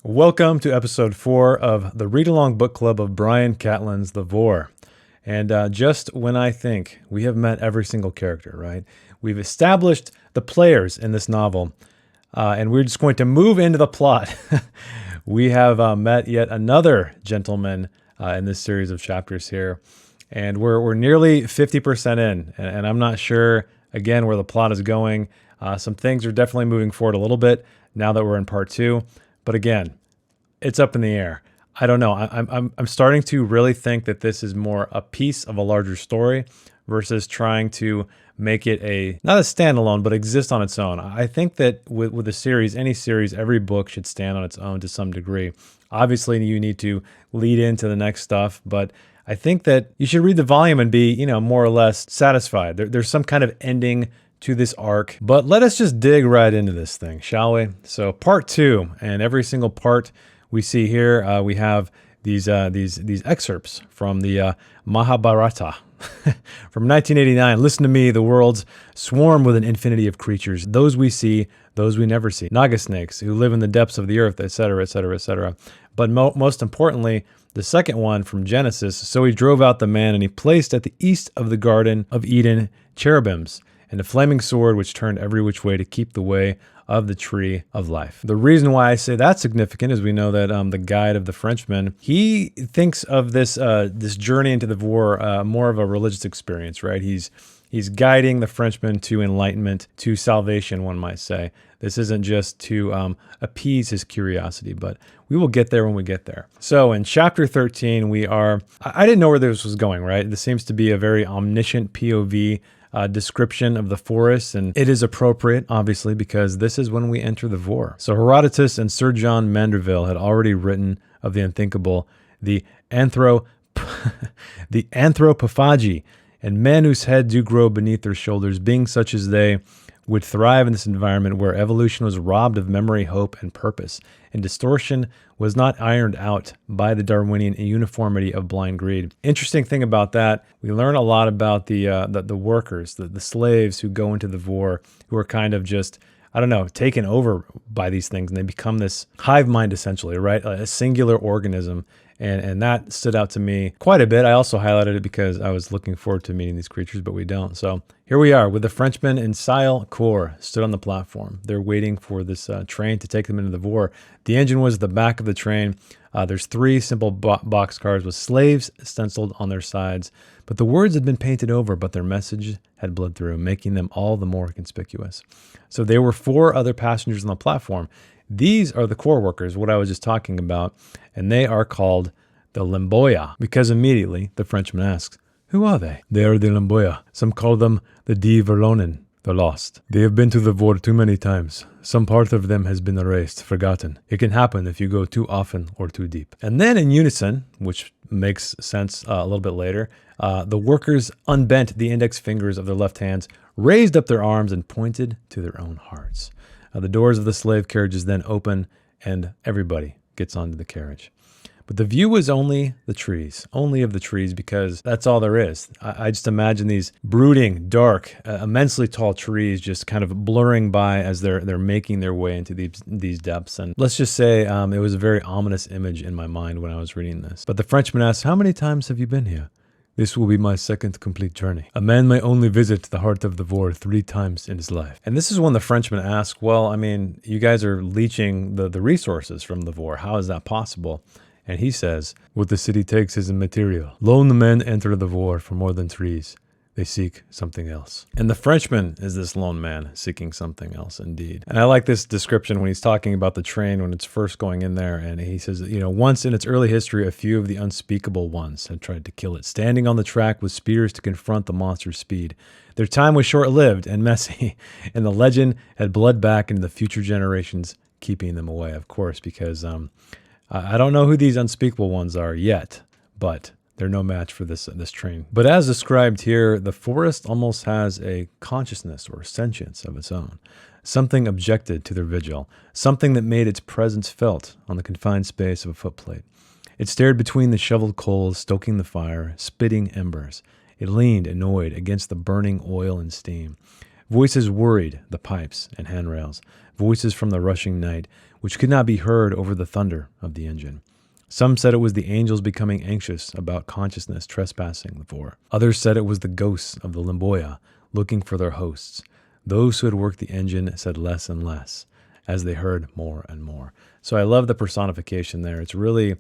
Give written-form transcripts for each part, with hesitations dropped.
Welcome to episode 4 of the read-along book club of Brian Catlin's The Vorrh. And just when I think we have met every single character, right? We've established the players in this novel, and we're just going to move into the plot. We have met yet another gentleman in this series of chapters here, and we're nearly 50% in, and I'm not sure, again, where the plot is going. Some things are definitely moving forward a little bit now that we're in part 2. But again, it's up in the air. I don't know. I'm starting to really think that this is more a piece of a larger story versus trying to make it not a standalone, but exist on its own. I think that with a series, any series, every book should stand on its own to some degree. Obviously, you need to lead into the next stuff, but I think that you should read the volume and be, more or less satisfied. There's some kind of ending to this arc, but let us just dig right into this thing, shall we? So part 2, and every single part we see here, we have these excerpts from the Mahabharata from 1989. Listen to me, the worlds swarm with an infinity of creatures. Those we see, those we never see. Naga snakes who live in the depths of the earth, etc., etc., etc. But most importantly, the second one from Genesis. So he drove out the man, and he placed at the east of the Garden of Eden cherubims, and a flaming sword which turned every which way to keep the way of the tree of life. The reason why I say that's significant is we know that the guide of the Frenchman, he thinks of this journey into the Vorrh more of a religious experience, right? He's guiding the Frenchman to enlightenment, to salvation, one might say. This isn't just to appease his curiosity, but we will get there when we get there. So in chapter 13, I didn't know where this was going, right? This seems to be a very omniscient POV description of the forest, and it is appropriate, obviously, because this is when we enter the Vorrh. So Herodotus and Sir John Mandeville had already written of the unthinkable, the anthropophagy, and men whose heads do grow beneath their shoulders, being such as they, would thrive in this environment where evolution was robbed of memory, hope, and purpose, and distortion was not ironed out by the Darwinian uniformity of blind greed. Interesting thing about that, we learn a lot about the workers, the slaves who go into the Vorrh, who are kind of just, taken over by these things, and they become this hive mind, essentially, right? A singular organism. And that stood out to me quite a bit. I also highlighted it because I was looking forward to meeting these creatures, but we don't. So here we are with the Frenchman and Sile Cour stood on the platform. They're waiting for this train to take them into the Vorrh. The engine was at the back of the train. There's 3 simple boxcars with slaves stenciled on their sides. But the words had been painted over, but their message had bled through, making them all the more conspicuous. So there were 4 other passengers on the platform. These are the core workers, what I was just talking about, and they are called the Limboya, because immediately the Frenchman asks, who are they? They are the Limboya. Some call them the Die Verloren, the lost. They have been to the Vorrh too many times. Some part of them has been erased, forgotten. It can happen if you go too often or too deep. And then in unison, which makes sense a little bit later, the workers unbent the index fingers of their left hands, raised up their arms, and pointed to their own hearts. The doors of the slave carriages then open, and everybody gets onto the carriage. But the view is only of the trees, because that's all there is. I just imagine these brooding, dark, immensely tall trees just kind of blurring by as they're making their way into these depths. And let's just say it was a very ominous image in my mind when I was reading this. But the Frenchman asks, how many times have you been here? This will be my second complete journey. A man may only visit the heart of the Vorrh 3 times in his life. And this is when the Frenchman asks, well, you guys are leeching the resources from the Vorrh. How is that possible? And he says, what the city takes is immaterial. Lone men enter the Vorrh for more than trees. They seek something else. And the Frenchman is this lone man seeking something else, indeed. And I like this description when he's talking about the train when it's first going in there. And he says, once in its early history, a few of the unspeakable ones had tried to kill it, standing on the track with spears to confront the monster's speed. Their time was short-lived and messy, and the legend had bled back into the future generations, keeping them away, of course, because I don't know who these unspeakable ones are yet, but they're no match for this train. But as described here, the forest almost has a consciousness or sentience of its own. Something objected to their vigil, something that made its presence felt on the confined space of a footplate. It stared between the shoveled coals, stoking the fire, spitting embers. It leaned, annoyed, against the burning oil and steam. Voices worried the pipes and handrails, voices from the rushing night, which could not be heard over the thunder of the engine. Some said it was the angels becoming anxious about consciousness trespassing the Vorrh. Others said it was the ghosts of the Limboya looking for their hosts. Those who had worked the engine said less and less, as they heard more and more. So I love the personification there. It's really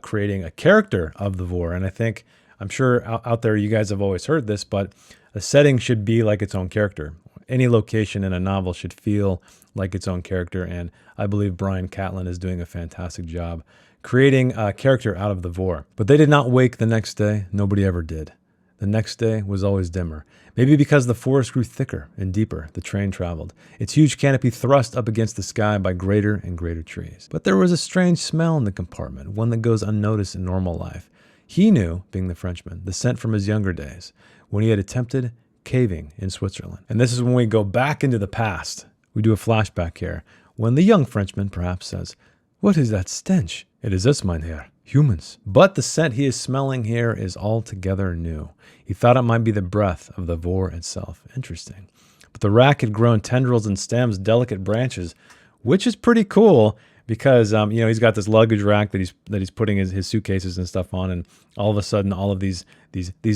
creating a character of the Vorrh. And I'm sure out there you guys have always heard this, but a setting should be like its own character. Any location in a novel should feel like its own character. And I believe Bryan Catlin is doing a fantastic job creating a character out of the Vorrh. But they did not wake the next day. Nobody ever did. The next day was always dimmer. Maybe because the forest grew thicker and deeper, the train traveled, its huge canopy thrust up against the sky by greater and greater trees. But there was a strange smell in the compartment, one that goes unnoticed in normal life. He knew, being the Frenchman, the scent from his younger days, when he had attempted caving in Switzerland. And this is when we go back into the past. We do a flashback here, when the young Frenchman perhaps says, "What is that stench?" "It is us, mynheer, humans." But the scent he is smelling here is altogether new. He thought it might be the breath of the Vorrh itself. Interesting. But the rack had grown tendrils and stems, delicate branches, which is pretty cool because he's got this luggage rack that he's putting his suitcases and stuff on, and all of a sudden all of these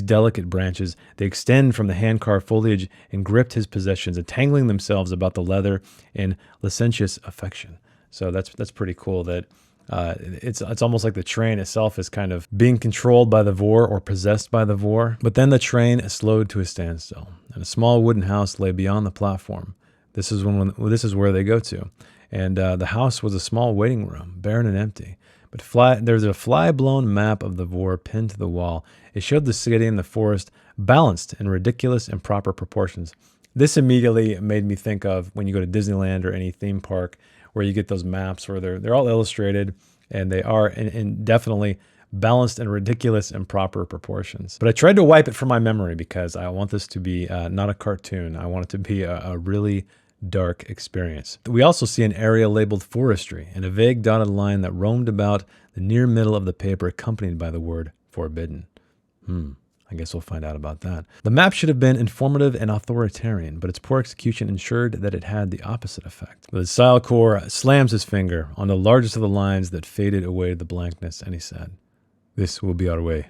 delicate branches, they extend from the hand-carved foliage and gripped his possessions, entangling themselves about the leather in licentious affection. So that's pretty cool that it's almost like the train itself is kind of being controlled by the Vorrh or possessed by the Vorrh. But then the train slowed to a standstill, and a small wooden house lay beyond the platform. This is where they go to, and the house was a small waiting room, barren and empty. But there's a fly-blown map of the Vorrh pinned to the wall. It showed the city and the forest balanced in ridiculous and proper proportions. This immediately made me think of when you go to Disneyland or any theme park, where you get those maps where they're all illustrated and they are in definitely balanced in ridiculous and proper proportions. But I tried to wipe it from my memory because I want this to be not a cartoon. I want it to be a really dark experience. We also see an area labeled forestry and a vague dotted line that roamed about the near middle of the paper, accompanied by the word forbidden. I guess we'll find out about that. The map should have been informative and authoritarian, but its poor execution ensured that it had the opposite effect. The Sialkor slams his finger on the largest of the lines that faded away the blankness, and he said, "This will be our way."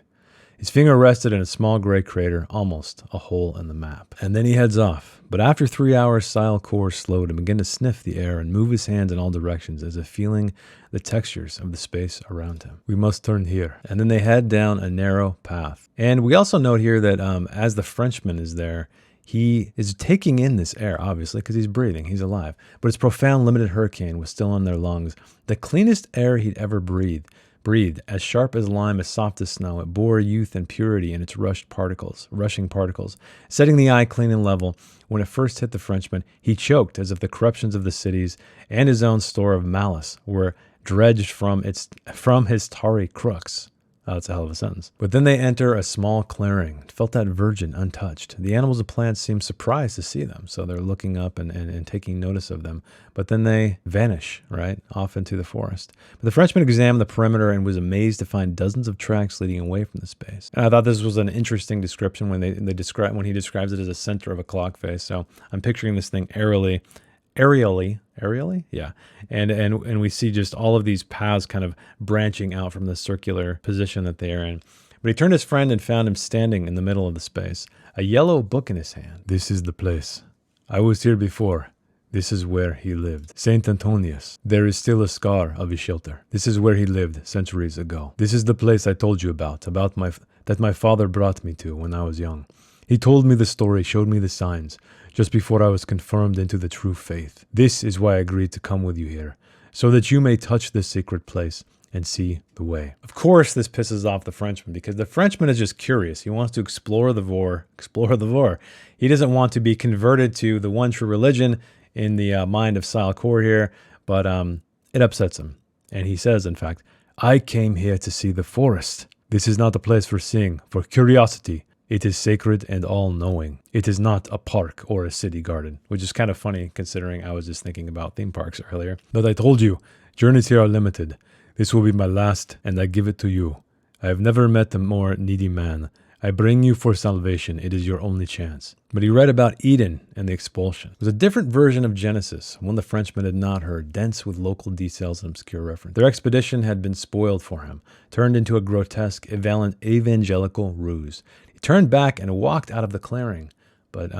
His finger rested in a small gray crater, almost a hole in the map. And then he heads off. But after 3 hours, Sialkor slowed and began to sniff the air and move his hands in all directions as if feeling the textures of the space around him. "We must turn here." And then they head down a narrow path. And we also note here that as the Frenchman is there, he is taking in this air, obviously, because he's breathing, he's alive. But its profound limited hurricane was still in their lungs. The cleanest air he'd ever breathed, as sharp as lime, as soft as snow. It bore youth and purity in its rushing particles, setting the eye clean and level. When it first hit the Frenchman, he choked as if the corruptions of the cities and his own store of malice were dredged from his tarry crooks. Oh, that's a hell of a sentence. But then they enter a small clearing, felt that virgin, untouched. The animals and plants seem surprised to see them, so they're looking up and taking notice of them. But then they vanish, right, off into the forest. But the Frenchman examined the perimeter and was amazed to find dozens of tracks leading away from the space. And I thought this was an interesting description when he describes it as a center of a clock face. So I'm picturing this thing aerially, yeah, and we see just all of these paths kind of branching out from the circular position that they are in. But he turned his friend and found him standing in the middle of the space, a yellow book in his hand. "This is the place. I was here before. This is where he lived. Saint Antonius. There is still a scar of his shelter. This is where he lived centuries ago. This is the place I told you about that my father brought me to when I was young. He told me the story, showed me the signs, just before I was confirmed into the true faith. This is why I agreed to come with you here, so that you may touch this sacred place and see the way." Of course, this pisses off the Frenchman, because the Frenchman is just curious. He wants to explore the Vorrh. He doesn't want to be converted to the one true religion in the mind of Sialkor here, but it upsets him. And he says, in fact, "I came here to see the forest. This is not a place for seeing, for curiosity. It is sacred and all-knowing. It is not a park or a city garden," which is kind of funny considering I was just thinking about theme parks earlier. "But I told you, journeys here are limited. This will be my last, and I give it to you. I have never met a more needy man. I bring you for salvation. It is your only chance. But he read about Eden and the expulsion. It was a different version of Genesis, one the Frenchman had not heard, dense with local details and obscure reference. Their expedition had been spoiled for him, turned into a grotesque evangelical ruse. He turned back and walked out of the clearing. But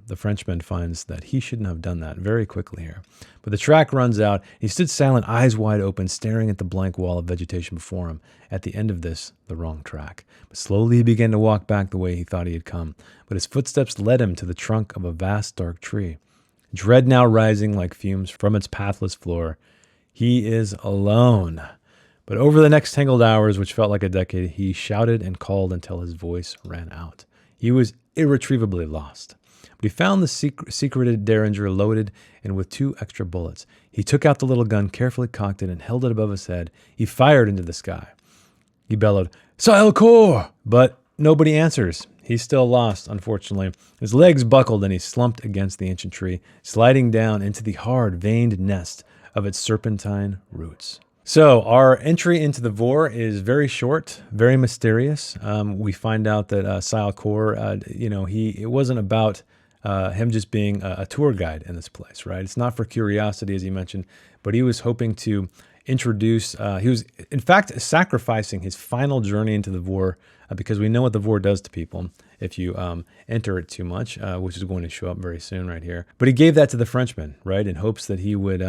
the Frenchman finds that he shouldn't have done that very quickly here. But the track runs out. He stood silent, eyes wide open, staring at the blank wall of vegetation before him. At the end of this, the wrong track. But slowly he began to walk back the way he thought he had come. But his footsteps led him to the trunk of a vast dark tree. Dread now rising like fumes from its pathless floor. He is alone. But over the next tangled hours, which felt like a decade, he shouted and called until his voice ran out. He was irretrievably lost. But he found the secreted derringer loaded and with 2 extra bullets. He took out the little gun, carefully cocked it, and held it above his head. He fired into the sky. He bellowed, "Sile Coeur!" But nobody answers. He's still lost, unfortunately. His legs buckled and he slumped against the ancient tree, sliding down into the hard, veined nest of its serpentine roots. So our entry into the Vorrh is very short, very mysterious. We find out that Sile Coeur, it wasn't about him just being a tour guide in this place, right? It's not for curiosity, as he mentioned, but he was hoping to introduce, he was in fact sacrificing his final journey into the Vorrh because we know what the Vorrh does to people if you enter it too much, which is going to show up very soon right here. But he gave that to the Frenchman, right, in hopes that he would,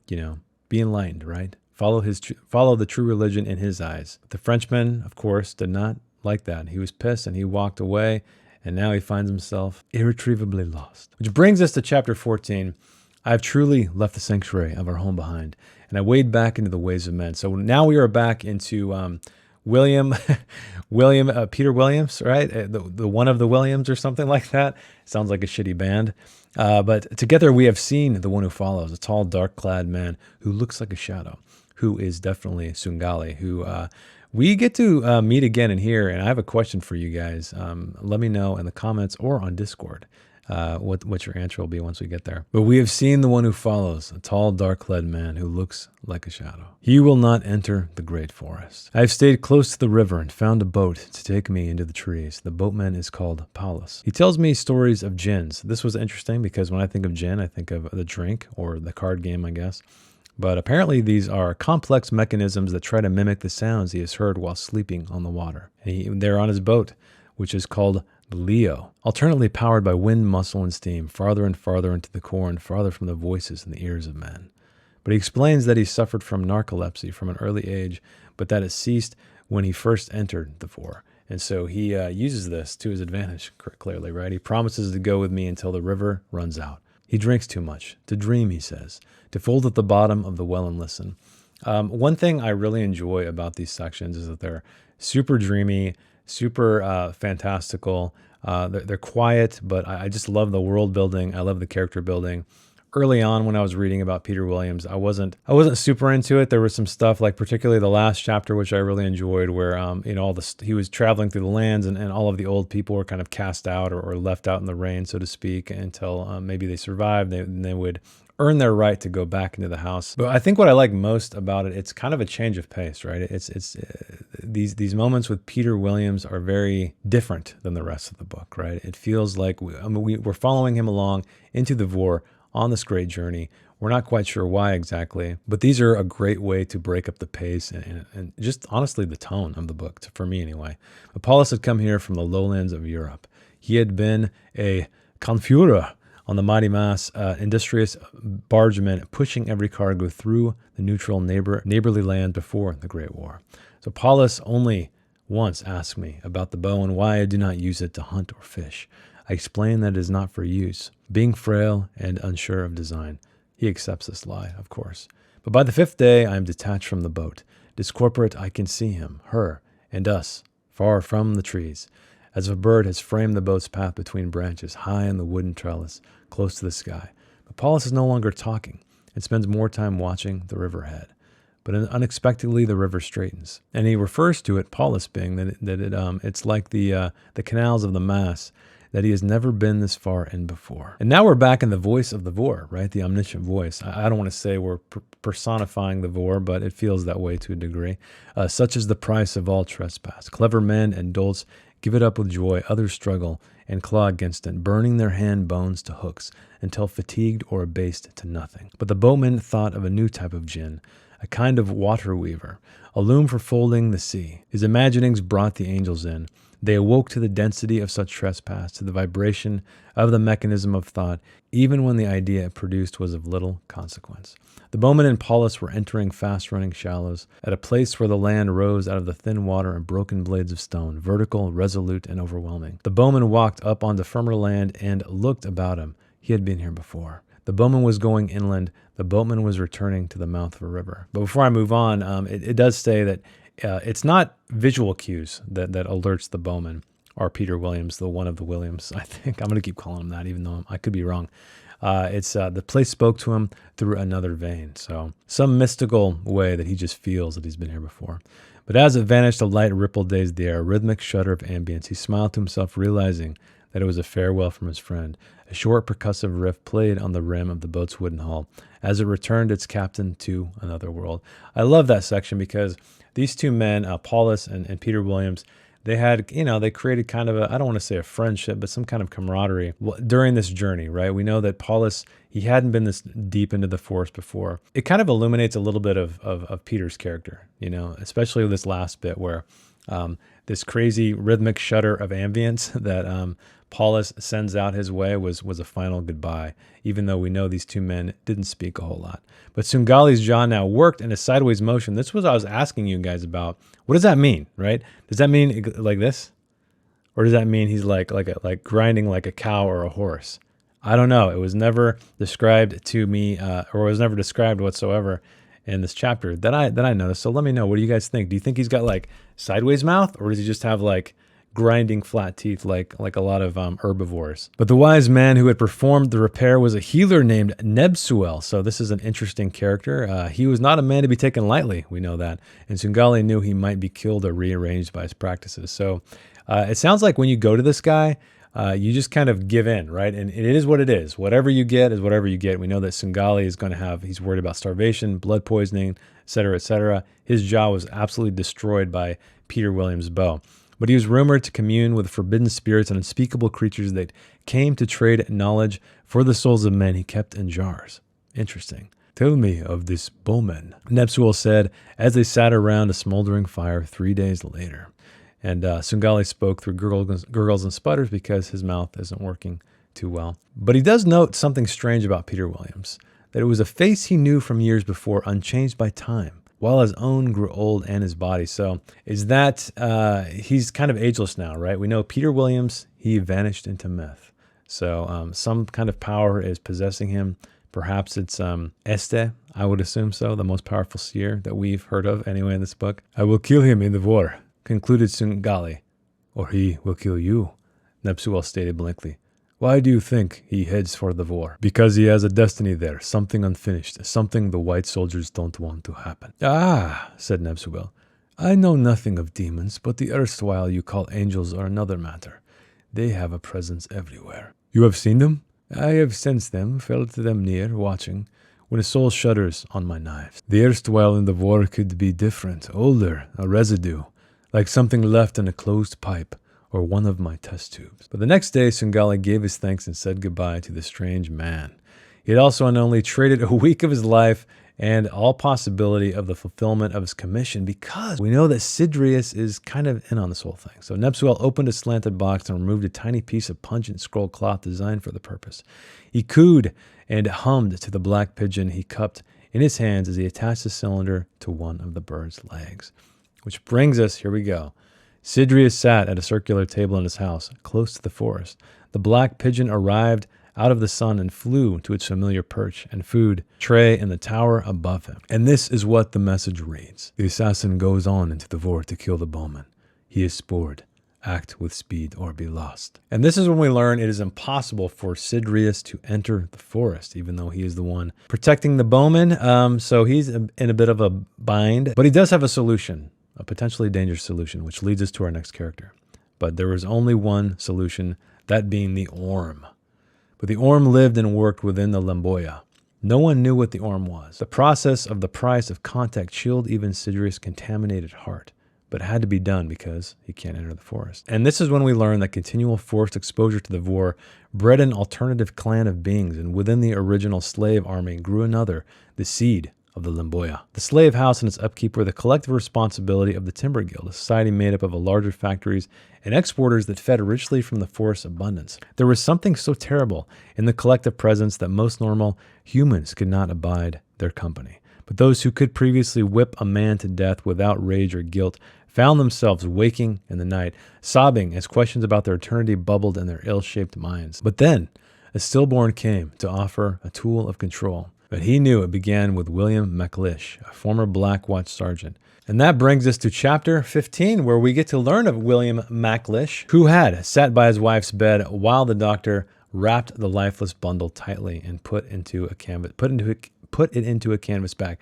be enlightened, right? Follow the true religion in his eyes. The Frenchman, of course, did not like that. He was pissed and he walked away, and now he finds himself irretrievably lost. Which brings us to chapter 14. I have truly left the sanctuary of our home behind, and I wade back into the ways of men. So now we are back into Peter Williams, right? The one of the Williams or something like that. Sounds like a shitty band. But together we have seen the one who follows, a tall, dark-clad man who looks like a shadow, who is definitely Sungali, who we get to meet again in here. And I have a question for you guys. Let me know in the comments or on Discord what your answer will be once we get there. But we have seen the one who follows, a tall, dark-clad man who looks like a shadow. He will not enter the great forest. I have stayed close to the river and found a boat to take me into the trees. The boatman is called Paulus. He tells me stories of gins. This was interesting because when I think of gin, I think of the drink or the card game, I guess. But apparently these are complex mechanisms that try to mimic the sounds he has heard while sleeping on the water. And they're on his boat, which is called Leo, alternately powered by wind, muscle, and steam, farther and farther into the core and farther from the voices in the ears of men. But he explains that he suffered from narcolepsy from an early age, but that it ceased when he first entered the Vorrh. And so he uses this to his advantage, clearly, right? He promises to go with me until the river runs out. He drinks too much, to dream, he says, to fold at the bottom of the well and listen. One thing I really enjoy about these sections is that they're super dreamy, super fantastical. They're quiet, but I just love the world building. I love the character building. Early on, when I was reading about Peter Williams, I wasn't super into it. There was some stuff, like particularly the last chapter, which I really enjoyed, where he was traveling through the lands, and all of the old people were kind of cast out or left out in the rain, so to speak, until maybe they survived. They would earn their right to go back into the house. But I think what I like most about it, it's kind of a change of pace, right? It's these moments with Peter Williams are very different than the rest of the book, right? It feels like we're following him along into the Vorrh on this great journey. We're not quite sure why exactly, but these are a great way to break up the pace and just honestly the tone of the book, for me anyway. Paulus had come here from the lowlands of Europe. He had been a Kampfführer on the mighty mass, industrious bargeman pushing every cargo through the neutral neighborly land before the Great War. So Paulus only once asked me about the bow and why I do not use it to hunt or fish. I explain that it is not for use, being frail and unsure of design. He accepts this lie, of course. But by the 5th day, I am detached from the boat. Discorporate, I can see him, her, and us, far from the trees, as if a bird has framed the boat's path between branches, high in the wooden trellis, close to the sky. But Paulus is no longer talking and spends more time watching the river head. But unexpectedly, the river straightens, and he refers to it, Paulus being, it's like the canals of the mass, that he has never been this far in before. And now we're back in the voice of the Vorrh, right? The omniscient voice. I don't want to say we're personifying the Vorrh, but it feels that way to a degree. Such is the price of all trespass. Clever men and dolts give it up with joy. Others struggle and claw against it, burning their hand bones to hooks until fatigued or abased to nothing. But the boatman thought of a new type of jinn, a kind of water weaver, a loom for folding the sea. His imaginings brought the angels in. They awoke to the density of such trespass, to the vibration of the mechanism of thought, even when the idea it produced was of little consequence. The bowman and Paulus were entering fast-running shallows, at a place where the land rose out of the thin water and broken blades of stone, vertical, resolute, and overwhelming. The bowman walked up onto firmer land and looked about him. He had been here before. The bowman was going inland. The boatman was returning to the mouth of a river. But before I move on, it does say that it's not visual cues that alerts the bowman, or Peter Williams, the one of the Williams. I think I'm going to keep calling him that, even though I could be wrong. It's the place spoke to him through another vein. So some mystical way that he just feels that he's been here before. But as it vanished, a light ripple dazed the air, a rhythmic shudder of ambience. He smiled to himself, realizing that it was a farewell from his friend. A short percussive riff played on the rim of the boat's wooden hull as it returned its captain to another world. I love that section because these two men, Paulus and Peter Williams, they had, they created kind of I don't want to say a friendship, but some kind of camaraderie during this journey, right? We know that Paulus, he hadn't been this deep into the forest before. It kind of illuminates a little bit of Peter's character, especially this last bit where this crazy rhythmic shudder of ambience that Paulus sends out his way was a final goodbye, even though we know these two men didn't speak a whole lot. But Sungali's jaw now worked in a sideways motion. This was what I was asking you guys about. What does that mean, right? Does that mean like this? Or does that mean he's like grinding like a cow or a horse? I don't know. It was never described to me, or it was never described whatsoever in this chapter that I noticed. So let me know. What do you guys think? Do you think he's got like sideways mouth, or does he just have like grinding flat teeth like a lot of herbivores? But the wise man who had performed the repair was a healer named Nebsuel. So this is an interesting character. He was not a man to be taken lightly. We know that. And Sungali knew he might be killed or rearranged by his practices. So it sounds like when you go to this guy, you just kind of give in, right? And it is what it is. Whatever you get is whatever you get. We know that Sungali is going to he's worried about starvation, blood poisoning, et cetera, et cetera. His jaw was absolutely destroyed by Peter Williams' bow. But he was rumored to commune with forbidden spirits and unspeakable creatures that came to trade knowledge for the souls of men he kept in jars. Interesting. Tell me of this bowman, Nebsuel said as they sat around a smoldering fire 3 days later. And Sungali spoke through gurgles and sputters because his mouth isn't working too well. But he does note something strange about Peter Williams, that it was a face he knew from years before, unchanged by time, while his own grew old and his body. So is that he's kind of ageless now, right? We know Peter Williams, he vanished into myth. So some kind of power is possessing him. Perhaps it's Este, I would assume so, the most powerful seer that we've heard of anyway in this book. I will kill him in the Vorrh, concluded Sungali. Or he will kill you, Nebsuel stated blankly. Why do you think he heads for the Vorrh? Because he has a destiny there, something unfinished, something the white soldiers don't want to happen. Ah, said Nebsuel. I know nothing of demons, but the erstwhile you call angels are another matter. They have a presence everywhere. You have seen them? I have sensed them, felt them near, watching, when a soul shudders on my knives. The erstwhile in the Vorrh could be different, older, a residue, like something left in a closed pipe, or one of my test tubes. But the next day, Sungali gave his thanks and said goodbye to the strange man. He had also unknowingly traded a week of his life and all possibility of the fulfillment of his commission, because we know that Sidrius is kind of in on this whole thing. So Nebsuel opened a slanted box and removed a tiny piece of pungent scroll cloth designed for the purpose. He cooed and hummed to the black pigeon he cupped in his hands as he attached the cylinder to one of the bird's legs. Which brings us, here we go. Sidrius sat at a circular table in his house, close to the forest. The black pigeon arrived out of the sun and flew to its familiar perch and food tray in the tower above him. And this is what the message reads. The assassin goes on into the Vorrh to kill the bowman. He is spored. Act with speed or be lost. And this is when we learn it is impossible for Sidrius to enter the forest, even though he is the one protecting the bowman. So he's in a bit of a bind, but he does have a solution, a potentially dangerous solution, which leads us to our next character. But there was only one solution, that being the Orm. But the Orm lived and worked within the Lemboya. No one knew what the Orm was. The process of the price of contact chilled even Sidrius' contaminated heart. but it had to be done because he can't enter the forest. And this is when we learn that continual forced exposure to the Vorrh bred an alternative clan of beings, and within the original slave army grew another, the seed of the Limboya. The slave house and its upkeep were the collective responsibility of the Timber Guild, a society made up of larger factories and exporters that fed richly from the forest's abundance. There was something so terrible in the collective presence that most normal humans could not abide their company. But those who could previously whip a man to death without rage or guilt found themselves waking in the night, sobbing as questions about their eternity bubbled in their ill-shaped minds. But then, a stillborn came to offer a tool of control. But he knew it began with William McLish, a former Black Watch sergeant. And that brings us to chapter 15, where we get to learn of William McLish, who had sat by his wife's bed while the doctor wrapped the lifeless bundle tightly and put it into a canvas bag.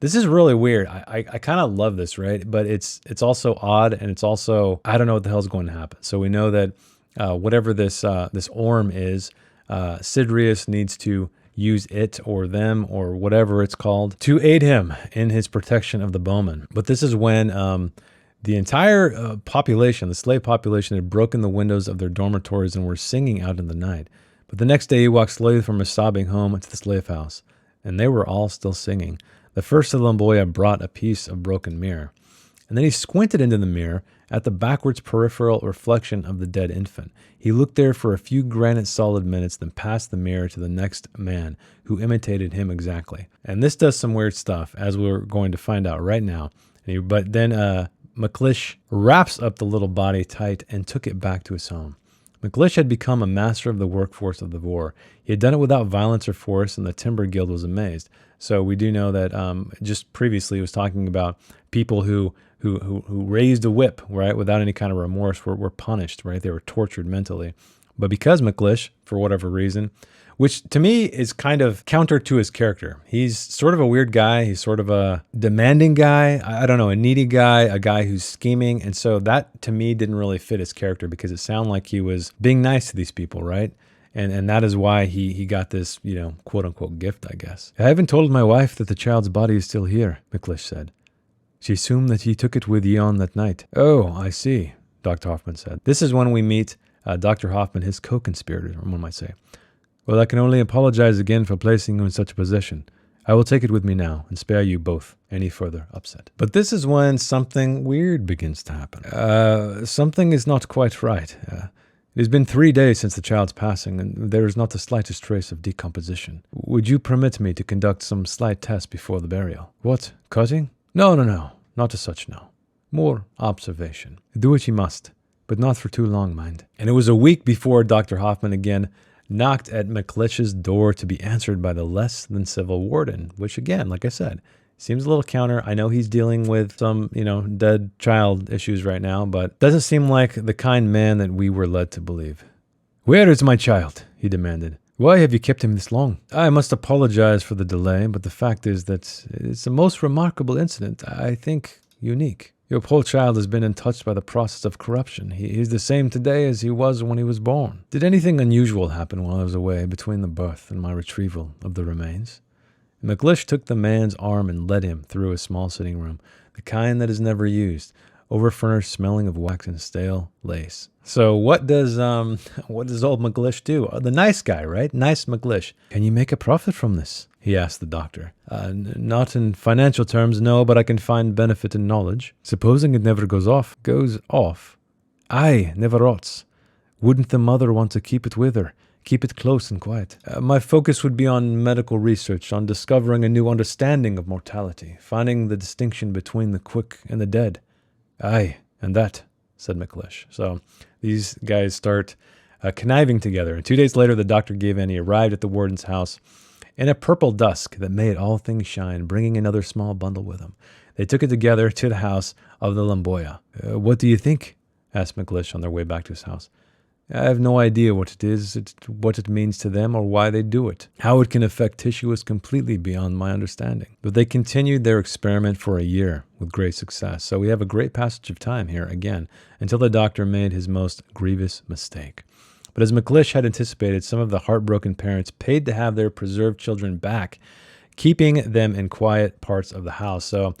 This is really weird. I kind of love this, right? But it's also odd, and it's also, I don't know what the hell is going to happen. So we know that whatever this orm is, Sidrius needs to use it or them or whatever it's called to aid him in his protection of the bowman. But this is when the entire population, the slave population, had broken the windows of their dormitories and were singing out in the night. But the next day he walked slowly from his sobbing home to the slave house, and they were all still singing. The first of the Limboya brought a piece of broken mirror, and then he squinted into the mirror at the backwards peripheral reflection of the dead infant. He looked there for a few granite solid minutes, then passed the mirror to the next man, who imitated him exactly. And this does some weird stuff, as we're going to find out right now. But then McLish wraps up the little body tight and took it back to his home. McLish had become a master of the workforce of the Vorrh. He had done it without violence or force, and the Timber Guild was amazed. So we do know that just previously he was talking about people who raised a whip, right, without any kind of remorse, were punished, right? They were tortured mentally. But because McLish, for whatever reason, which to me is kind of counter to his character. He's sort of a weird guy. He's sort of a demanding guy. I don't know, a needy guy, a guy who's scheming. And so that to me didn't really fit his character, because it sounded like he was being nice to these people, right? And that is why he got this, quote unquote gift, I guess. I haven't told my wife that the child's body is still here, McLish said. She assumed that he took it with ye on that night. Oh, I see, Dr. Hoffman said. This is when we meet Dr. Hoffman, his co-conspirator, one might say. Well, I can only apologize again for placing you in such a position. I will take it with me now and spare you both any further upset. But this is when something weird begins to happen. Something is not quite right. It has been 3 days since the child's passing, and there is not the slightest trace of decomposition. Would you permit me to conduct some slight tests before the burial? What? Cutting? No. Not as such, no. More observation. Do what you must, but not for too long, mind. And it was a week before Dr. Hoffman again knocked at McLish's door to be answered by the less than civil warden, which again, like I said, seems a little counter. I know he's dealing with some, dead child issues right now, but doesn't seem like the kind man that we were led to believe. Where is my child? He demanded. Why have you kept him this long? I must apologize for the delay, but the fact is that it's a most remarkable incident, I think unique. Your poor child has been untouched by the process of corruption. He is the same today as he was when he was born. Did anything unusual happen while I was away between the birth and my retrieval of the remains? McLish took the man's arm and led him through a small sitting room, the kind that is never used, overfurnished, smelling of wax and stale lace. So what does old McLish do? The nice guy, right? Nice McLish. Can you make a profit from this? He asked the doctor. Not in financial terms, no, but I can find benefit in knowledge. Supposing it never goes off. Goes off? Aye, never rots. Wouldn't the mother want to keep it with her? Keep it close and quiet. My focus would be on medical research, on discovering a new understanding of mortality, finding the distinction between the quick and the dead. Aye, and that, said McLish. So these guys start conniving together. And 2 days later, the doctor gave in. He arrived at the warden's house in a purple dusk that made all things shine, bringing another small bundle with him. They took it together to the house of the Limboya. What do you think? Asked McLish on their way back to his house. I have no idea what it is, what it means to them, or why they do it. How it can affect tissue is completely beyond my understanding. But they continued their experiment for a year with great success. So we have a great passage of time here again, until the doctor made his most grievous mistake. But as McLish had anticipated, some of the heartbroken parents paid to have their preserved children back, keeping them in quiet parts of the house. So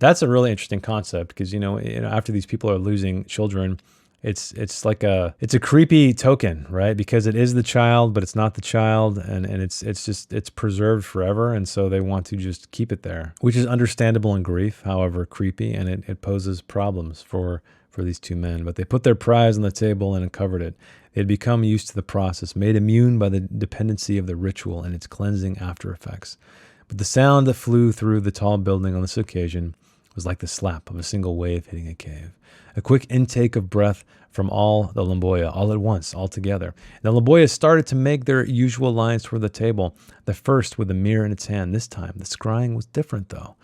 That's a really interesting concept because, after these people are losing children, it's like it's a creepy token, right? Because it is the child, but it's not the child, and it's preserved forever, and so they want to just keep it there, which is understandable in grief, however creepy, and it poses problems for these two men. But they put their prize on the table and uncovered it. They had become used to the process, made immune by the dependency of the ritual and its cleansing after effects. But the sound that flew through the tall building on this occasion was like the slap of a single wave hitting a cave. A quick intake of breath from all the Lamboya, all at once, all together. The Lamboya started to make their usual lines toward the table, the first with a mirror in its hand. This time, the scrying was different, though.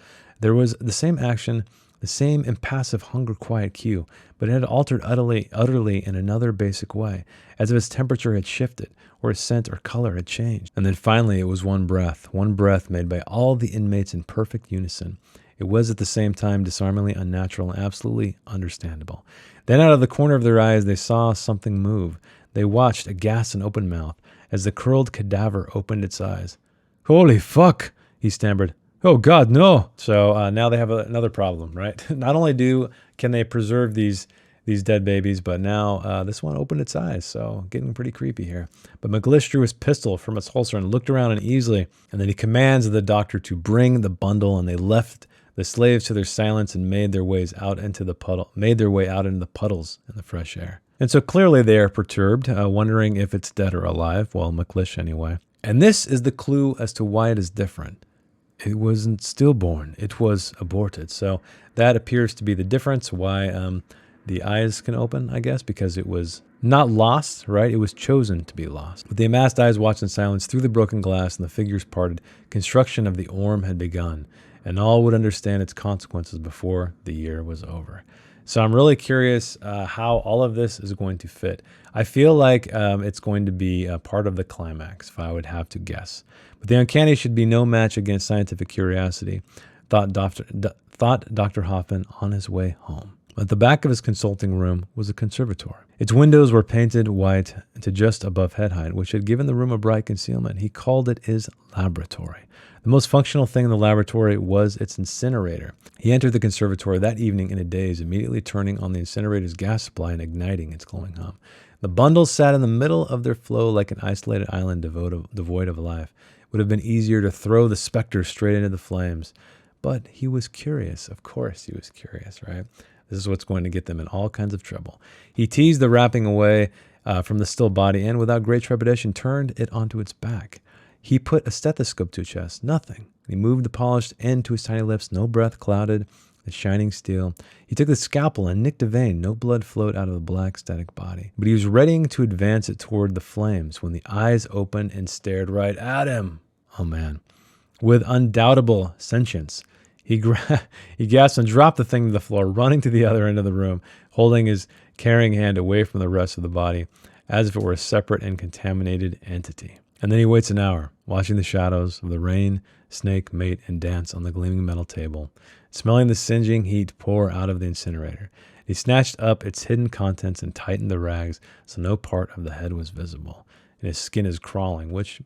There was the same action, the same impassive hunger-quiet cue, but it had altered utterly in another basic way, as if its temperature had shifted, or its scent or color had changed. And then finally, it was one breath made by all the inmates in perfect unison. It was at the same time disarmingly unnatural and absolutely understandable. Then out of the corner of their eyes, they saw something move. They watched, aghast and open mouth, as the curled cadaver opened its eyes. "Holy fuck," he stammered. "Oh God, no!" So now they have another problem, right? Not only can they preserve these dead babies, but now this one opened its eyes, so getting pretty creepy here. But McGlish drew his pistol from its holster and looked around uneasily, and then he commands the doctor to bring the bundle, and they left the slaves to their silence and made their way out into the puddles in the fresh air. And so clearly they are perturbed, wondering if it's dead or alive. Well, McLish anyway. And this is the clue as to why it is different. It wasn't stillborn. It was aborted. So that appears to be the difference. Why the eyes can open, I guess, because it was not lost, right? It was chosen to be lost. With the amassed eyes watched in silence through the broken glass and the figures parted, construction of the Orm had begun, and all would understand its consequences before the year was over. So I'm really curious how all of this is going to fit. I feel like it's going to be a part of the climax, if I would have to guess. But the uncanny should be no match against scientific curiosity, thought Dr. Hoffman on his way home. At the back of his consulting room was a conservatory. Its windows were painted white to just above head height, which had given the room a bright concealment. He called it his laboratory. The most functional thing in the laboratory was its incinerator. He entered the conservatory that evening in a daze, immediately turning on the incinerator's gas supply and igniting its glowing hum. The bundles sat in the middle of their flow like an isolated island devoid of life. It would have been easier to throw the specter straight into the flames. But he was curious. Of course he was curious, right? This is what's going to get them in all kinds of trouble. He teased the wrapping away from the still body and, without great trepidation, turned it onto its back. He put a stethoscope to his chest. Nothing. He moved the polished end to his tiny lips. No breath clouded the shining steel. He took the scalpel and nicked a vein. No blood flowed out of the black, static body. But he was readying to advance it toward the flames when the eyes opened and stared right at him. Oh, man. With undoubtable sentience. He gasped and dropped the thing to the floor, running to the other end of the room, holding his carrying hand away from the rest of the body, as if it were a separate and contaminated entity. And then he waits an hour, watching the shadows of the rain, snake, mate, and dance on the gleaming metal table, smelling the singeing heat pour out of the incinerator. He snatched up its hidden contents and tightened the rags so no part of the head was visible. And his skin is crawling, which,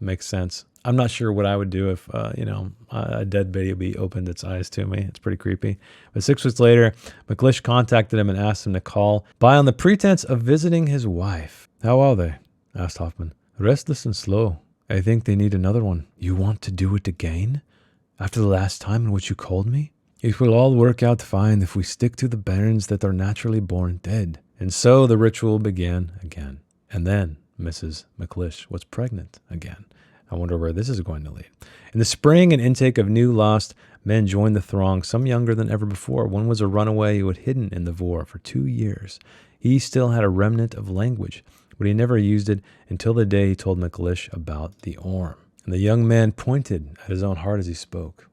makes sense. I'm not sure what I would do if, a dead baby opened its eyes to me. It's pretty creepy. But 6 weeks later, McLish contacted him and asked him to call by on the pretense of visiting his wife. "How are they?" asked Hoffman. "Restless and slow. I think they need another one." "You want to do it again? After the last time in which you called me?" "It will all work out fine if we stick to the bairns that are naturally born dead." And so the ritual began again. And then Mrs. McLish was pregnant again. I wonder where this is going to lead. In the spring, an intake of new lost men joined the throng, some younger than ever before. One was a runaway who had hidden in the Vorrh for 2 years. He still had a remnant of language, but he never used it until the day he told McLish about the Orm. And the young man pointed at his own heart as he spoke,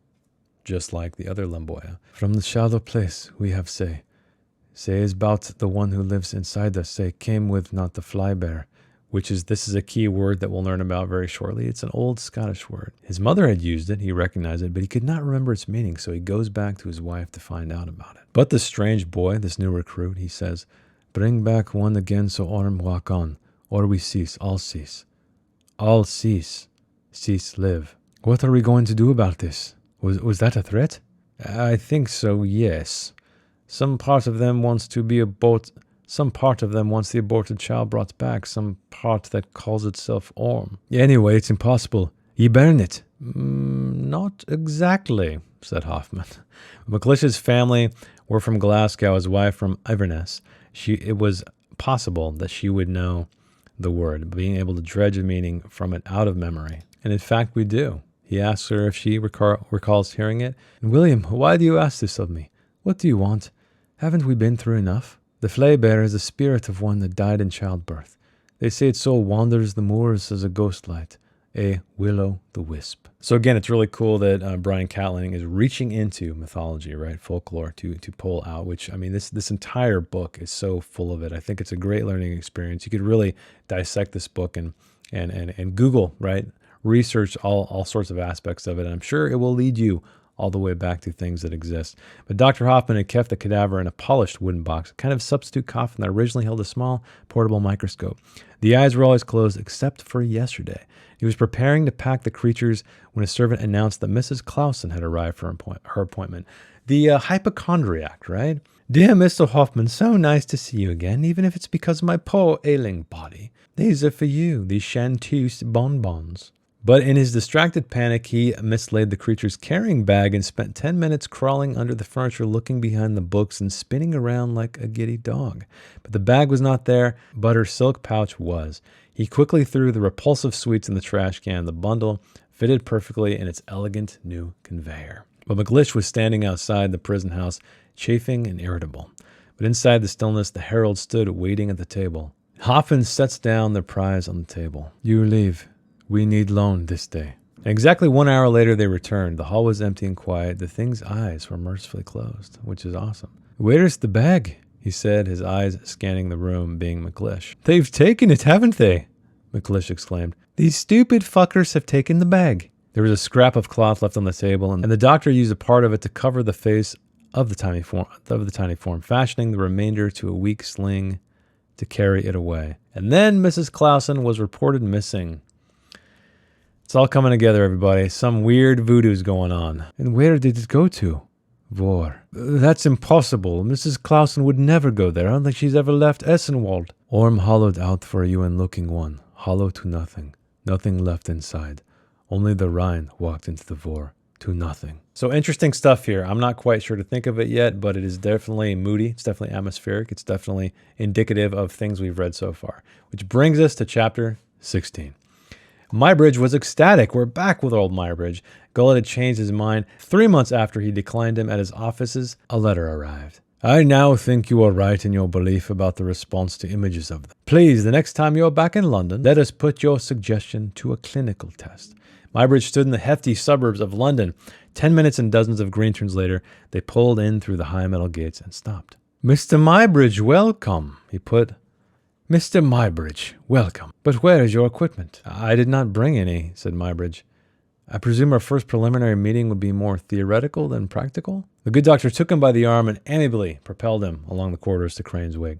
just like the other Lamboya. "From the shadow place we have say is about the one who lives inside us, say came with not the fly bear," this is a key word that we'll learn about very shortly. It's an old Scottish word. His mother had used it, he recognized it, but he could not remember its meaning, so he goes back to his wife to find out about it. But the strange boy, this new recruit, he says, "Bring back one again so Orm walk on, or we cease, all cease. All cease live." "What are we going to do about this? Was that a threat?" I think so, yes. Some part of them wants to be some part of them wants the aborted child brought back, some part that calls itself Orm. Anyway, it's impossible. Ye burn it. Not exactly, said Hoffman. McLish's family were from Glasgow, his wife from Inverness. It was possible that she would know the word, being able to dredge a meaning from it out of memory. And in fact, we do. He asks her if she recalls hearing it. And William, why do you ask this of me? What do you want? Haven't we been through enough? The flaybearer is the spirit of one that died in childbirth. They say its soul wanders the moors as a ghost light, a will-o'-the-wisp. So again, it's really cool that Brian Catling is reaching into mythology, right, folklore, to pull out, which, I mean, this entire book is so full of it. I think it's a great learning experience. You could really dissect this book and Google, right, research all sorts of aspects of it, and I'm sure it will lead you all the way back to things that exist. But Dr. Hoffman had kept the cadaver in a polished wooden box, a kind of substitute coffin that originally held a small portable microscope. The eyes were always closed except for yesterday. He was preparing to pack the creatures when a servant announced that Mrs. Clausen had arrived for her appointment. The hypochondriac, right? Dear Mr. Hoffman, so nice to see you again, even if it's because of my poor ailing body. These are for you, these chanteuse bonbons. But in his distracted panic, he mislaid the creature's carrying bag and spent 10 minutes crawling under the furniture, looking behind the books and spinning around like a giddy dog. But the bag was not there, but her silk pouch was. He quickly threw the repulsive sweets in the trash can. The bundle fitted perfectly in its elegant new conveyor. But McLish was standing outside the prison house, chafing and irritable. But inside the stillness, the herald stood waiting at the table. Hoffman sets down the prize on the table. You leave. We need loan this day. Exactly 1 hour later, they returned. The hall was empty and quiet. The thing's eyes were mercifully closed, which is awesome. Where's the bag? He said, his eyes scanning the room, being McLish. They've taken it, haven't they? McLish exclaimed. These stupid fuckers have taken the bag. There was a scrap of cloth left on the table, and the doctor used a part of it to cover the face of the tiny form, fashioning the remainder to a weak sling to carry it away. And then Mrs. Clausen was reported missing. It's all coming together, everybody. Some weird voodoo's going on. And where did it go to? Vorrh. That's impossible. Mrs. Clausen would never go there. I don't think she's ever left Essenwald. Orm hollowed out for you and looking one, hollow to nothing. Nothing left inside. Only the Rhine walked into the Vorrh, to nothing. So interesting stuff here. I'm not quite sure to think of it yet, but it is definitely moody. It's definitely atmospheric. It's definitely indicative of things we've read so far. Which brings us to chapter 16. Muybridge was ecstatic. We're back with old Muybridge. Gullet had changed his mind. 3 months after he declined him at his offices, a letter arrived. I now think you are right in your belief about the response to images of them. Please, the next time you're back in London, let us put your suggestion to a clinical test. Muybridge stood in the hefty suburbs of London. 10 minutes and dozens of green turns later, they pulled in through the high metal gates and stopped. Mr. Muybridge, welcome, he put. Mr. Muybridge, welcome. But where is your equipment? I did not bring any, said Muybridge. I presume our first preliminary meeting would be more theoretical than practical? The good doctor took him by the arm and amiably propelled him along the corridors to Crane's Wig.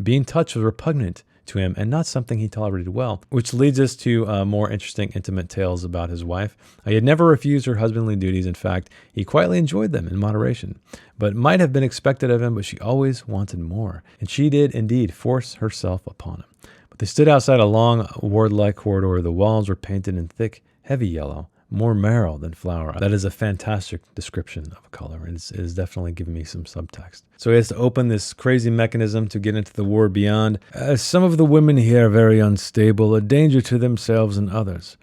Being touched was repugnant to him and not something he tolerated well, which leads us to more interesting intimate tales about his wife. He had never refused her husbandly duties. In fact, he quietly enjoyed them in moderation, but might have been expected of him, but she always wanted more, and she did indeed force herself upon him. But they stood outside a long, ward-like corridor. The walls were painted in thick, heavy yellow, more marrow than flour. That is a fantastic description of a color, and it is definitely giving me some subtext. So he has to open this crazy mechanism to get into the ward beyond. Some of the women here are very unstable, a danger to themselves and others.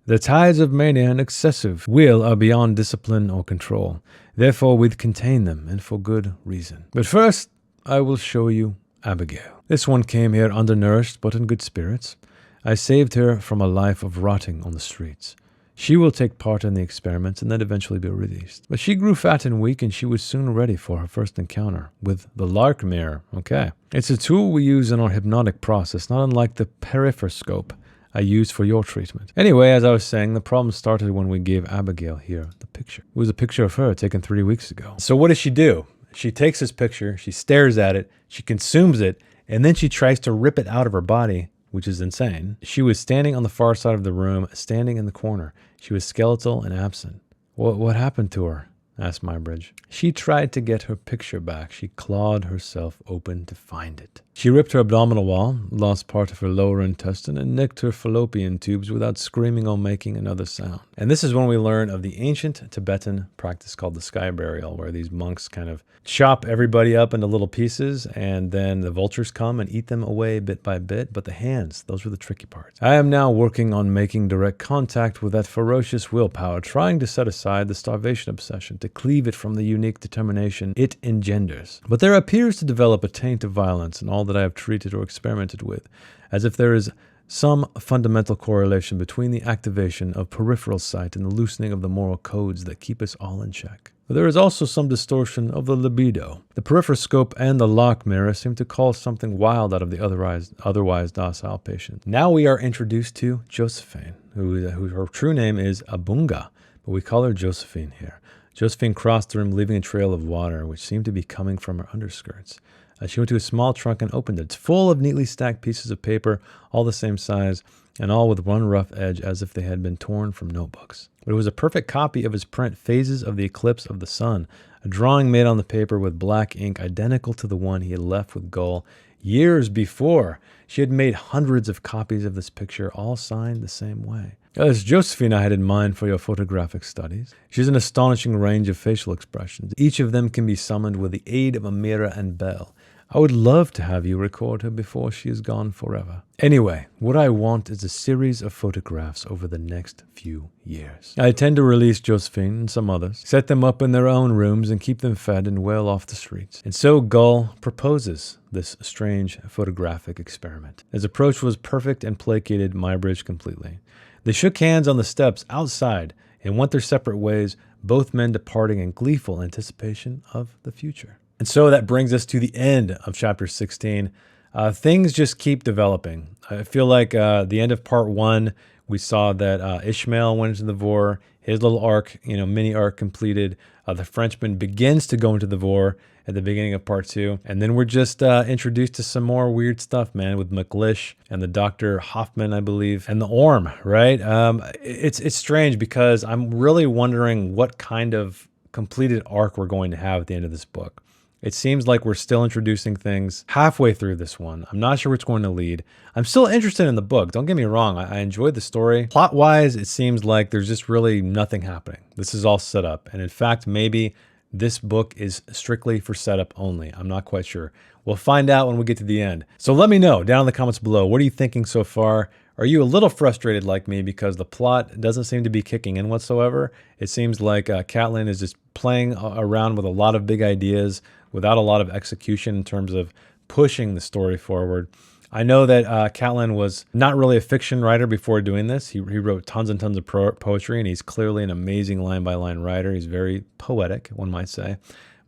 The tides of mania and excessive will are beyond discipline or control. Therefore, we contain them, and for good reason. But first, I will show you Abigail. This one came here undernourished, but in good spirits. I saved her from a life of rotting on the streets. She will take part in the experiments and then eventually be released. But she grew fat and weak, and she was soon ready for her first encounter with the Lark Mirror. Okay. It's a tool we use in our hypnotic process, not unlike the peripheroscope I used for your treatment. Anyway, as I was saying, the problem started when we gave Abigail here the picture. It was a picture of her taken 3 weeks ago. So what does she do? She takes this picture, she stares at it, she consumes it, and then she tries to rip it out of her body, which is insane. She was standing on the far side of the room, standing in the corner. She was skeletal and absent. What happened to her? asked Muybridge. She tried to get her picture back. She clawed herself open to find it. She ripped her abdominal wall, lost part of her lower intestine, and nicked her fallopian tubes without screaming or making another sound. And this is when we learn of the ancient Tibetan practice called the sky burial, where these monks kind of chop everybody up into little pieces, and then the vultures come and eat them away bit by bit. But the hands, those were the tricky parts. I am now working on making direct contact with that ferocious willpower, trying to set aside the starvation obsession, to cleave it from the unique determination it engenders. But there appears to develop a taint of violence in all that I have treated or experimented with, as if there is some fundamental correlation between the activation of peripheral sight and the loosening of the moral codes that keep us all in check. But there is also some distortion of the libido. The peripheroscope and the lock mirror seem to call something wild out of the otherwise docile patient. Now we are introduced to Josephine, who her true name is Abunga, but we call her Josephine here. Josephine crossed the room, leaving a trail of water, which seemed to be coming from her underskirts. She went to a small trunk and opened it. It's full of neatly stacked pieces of paper, all the same size, and all with one rough edge as if they had been torn from notebooks. But it was a perfect copy of his print, Phases of the Eclipse of the Sun, a drawing made on the paper with black ink identical to the one he had left with Gull years before. She had made hundreds of copies of this picture, all signed the same way. It's Josephine I had in mind for your photographic studies. She has an astonishing range of facial expressions. Each of them can be summoned with the aid of a mirror and bell. I would love to have you record her before she is gone forever. Anyway, what I want is a series of photographs over the next few years. I intend to release Josephine and some others, set them up in their own rooms and keep them fed and well off the streets. And so Gull proposes this strange photographic experiment. His approach was perfect and placated Muybridge completely. They shook hands on the steps outside and went their separate ways, both men departing in gleeful anticipation of the future. And so that brings us to the end of chapter 16. Things just keep developing. I feel like the end of part 1, we saw that Ishmael went into the Vorrh, his little arc, mini arc completed. The Frenchman begins to go into the Vorrh at the beginning of part 2. And then we're just introduced to some more weird stuff, man, with McLish and the Dr. Hoffman, I believe, and the Orm, right? It's strange because I'm really wondering what kind of completed arc we're going to have at the end of this book. It seems like we're still introducing things halfway through this one. I'm not sure where it's going to lead. I'm still interested in the book. Don't get me wrong. I enjoyed the story. Plot-wise, it seems like there's just really nothing happening. This is all set up. And in fact, maybe this book is strictly for setup only. I'm not quite sure. We'll find out when we get to the end. So let me know down in the comments below. What are you thinking so far? Are you a little frustrated like me because the plot doesn't seem to be kicking in whatsoever? It seems like Catelyn is just playing around with a lot of big ideas without a lot of execution in terms of pushing the story forward. I know that Catelyn was not really a fiction writer before doing this. He wrote tons and tons of poetry, and he's clearly an amazing line-by-line writer. He's very poetic, one might say.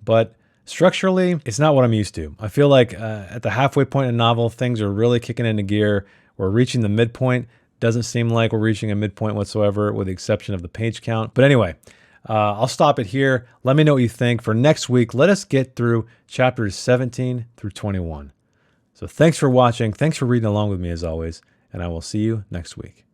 But structurally, it's not what I'm used to. I feel like at the halfway point in a novel, things are really kicking into gear. We're reaching the midpoint. Doesn't seem like we're reaching a midpoint whatsoever, with the exception of the page count. But anyway, I'll stop it here. Let me know what you think. For next week, let us get through chapters 17 through 21. So thanks for watching. Thanks for reading along with me as always, and I will see you next week.